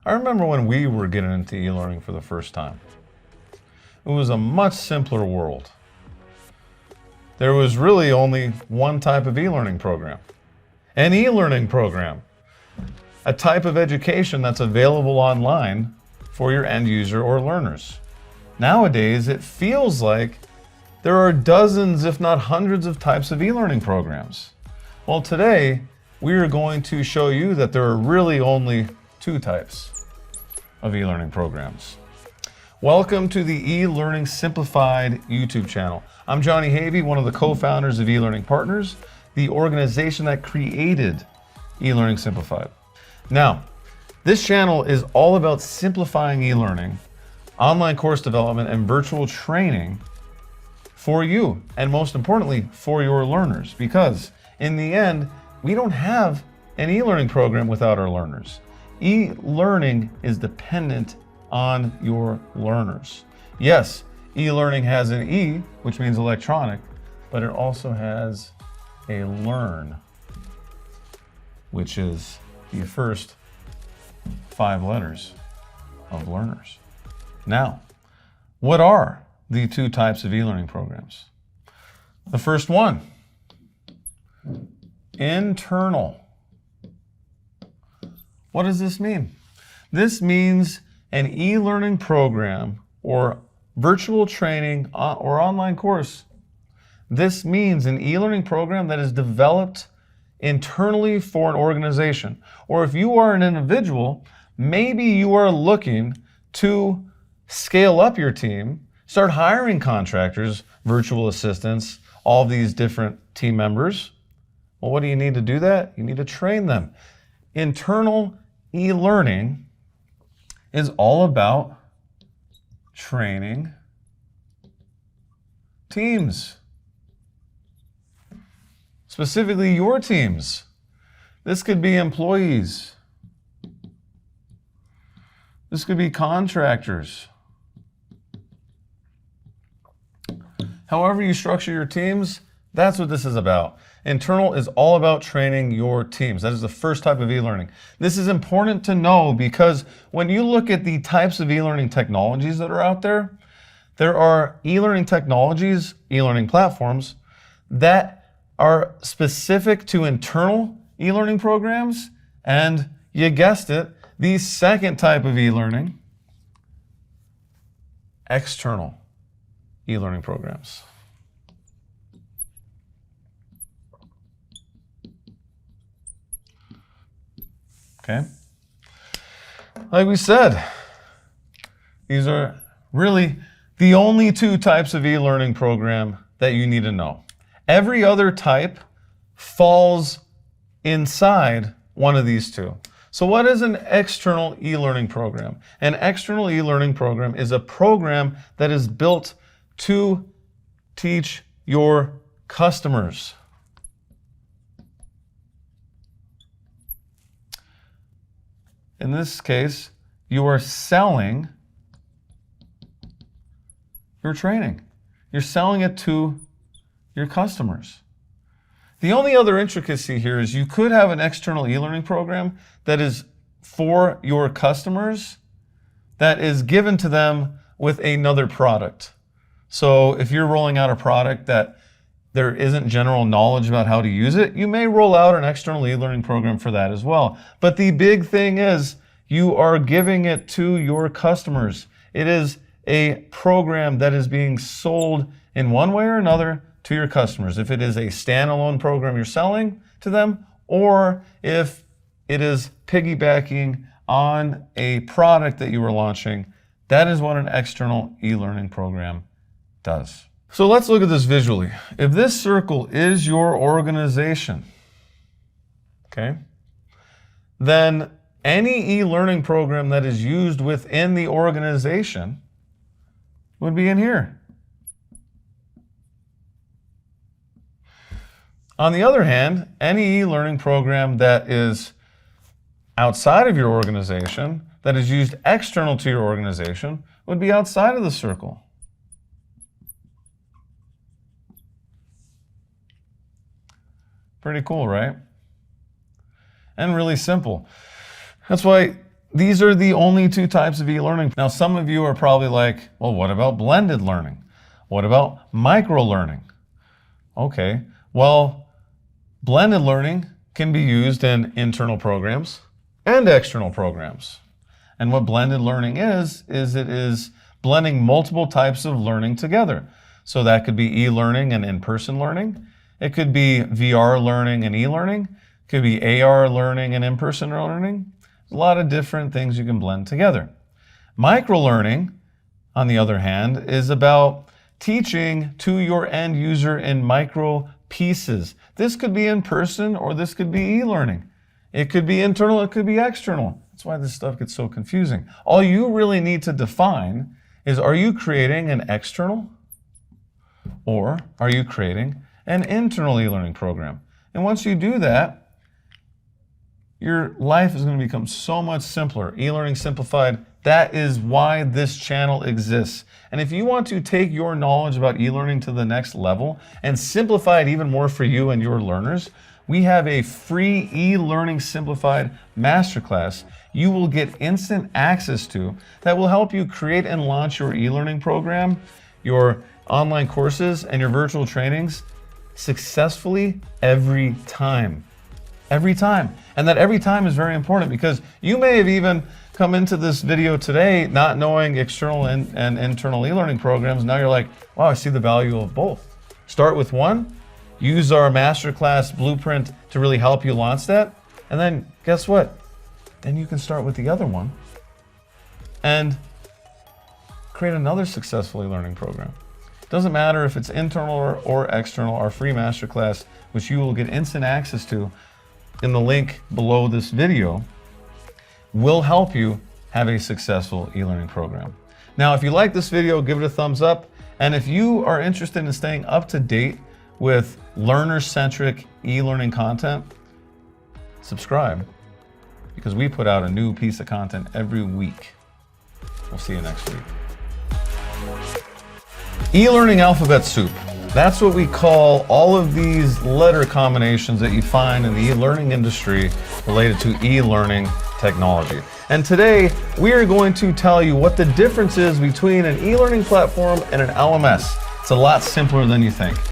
I remember when we were getting into e-learning for the first time. It was a much simpler world. There was really only one type of e-learning program. An e-learning program. A type of education that's available online for your end user or learners. Nowadays, it feels like there are dozens, if not hundreds of types of e-learning programs. Well, today, we are going to show you that there are really only two types of e-learning programs. Welcome to the eLearning Simplified YouTube channel. I'm Jonny Havey, one of the co-founders of eLearning Partners, the organization that created eLearning Simplified. Now, this channel is all about simplifying e-learning, online course development, and virtual training for you, and most importantly, for your learners, because in the end, we don't have an e-learning program without our learners. E-learning is dependent on your learners. Yes, e-learning has an E, which means electronic, but it also has a learn, which is the first 5 letters of learners. Now, what are the two types of e-learning programs? The first one, internal. What does this mean? This means an e-learning program or virtual training or online course. This means an e-learning program that is developed internally for an organization. Or if you are an individual, maybe you are looking to scale up your team, start hiring contractors, virtual assistants, all these different team members. Well, what do you need to do that? You need to train them. Internal e-learning is all about training teams. Specifically your teams. This could be employees. This could be contractors. However you structure your teams, that's what this is about. Internal is all about training your teams. That is the first type of e-learning. This is important to know because when you look at the types of e-learning technologies that are out there, there are e-learning technologies, e-learning platforms that are specific to internal e-learning programs, and you guessed it, the second type of e-learning, external e-learning programs. Okay? Like we said, these are really the only two types of e-learning program that you need to know. Every other type falls inside one of these two. So what is an external e-learning program? An external e-learning program is a program that is built to teach your customers. In this case, you are selling your training. You're selling it to your customers. The only other intricacy here is you could have an external e-learning program that is for your customers that is given to them with another product. So if you're rolling out a product that there isn't general knowledge about how to use it, you may roll out an external e-learning program for that as well. But the big thing is you are giving it to your customers. It is a program that is being sold in one way or another to your customers. If it is a standalone program you're selling to them, or if it is piggybacking on a product that you are launching, that is what an external e-learning program does. So let's look at this visually. If this circle is your organization, okay, then any e-learning program that is used within the organization would be in here. On the other hand, any e-learning program that is outside of your organization, that is used external to your organization, would be outside of the circle. Pretty cool, right? And really simple. That's why these are the only two types of e-learning. Now, some of you are probably like, well, what about blended learning? What about microlearning? Okay, well, blended learning can be used in internal programs and external programs. And what blended learning is it is blending multiple types of learning together. So that could be e-learning and in-person learning. It could be VR learning and e-learning. It could be AR learning and in-person learning. A lot of different things you can blend together. Microlearning, on the other hand, is about teaching to your end user in micro pieces. This could be in person or this could be e-learning. It could be internal, it could be external. That's why this stuff gets so confusing. All you really need to define is, are you creating an external or are you creating an internal e-learning program? And once you do that, your life is going to become so much simpler. E-learning simplified. That is why this channel exists. And if you want to take your knowledge about e-learning to the next level and simplify it even more for you and your learners, we have a free e-learning simplified masterclass you will get instant access to that will help you create and launch your e-learning program, your online courses, and your virtual trainings successfully every time. Every time. And that every time is very important because you may have even come into this video today not knowing external and internal e-learning programs. Now you're like, wow, I see the value of both. Start with one, use our masterclass blueprint to really help you launch that. And then guess what? Then you can start with the other one and create another successful e-learning program. Doesn't matter if it's internal or external, our free masterclass, which you will get instant access to in the link below this video, will help you have a successful e-learning program. Now, if you like this video, give it a thumbs up. And if you are interested in staying up to date with learner-centric e-learning content, subscribe, because we put out a new piece of content every week. We'll see you next week. E-learning alphabet soup. That's what we call all of these letter combinations that you find in the e-learning industry related to e-learning technology. And today, we are going to tell you what the difference is between an e-learning platform and an LMS. It's a lot simpler than you think.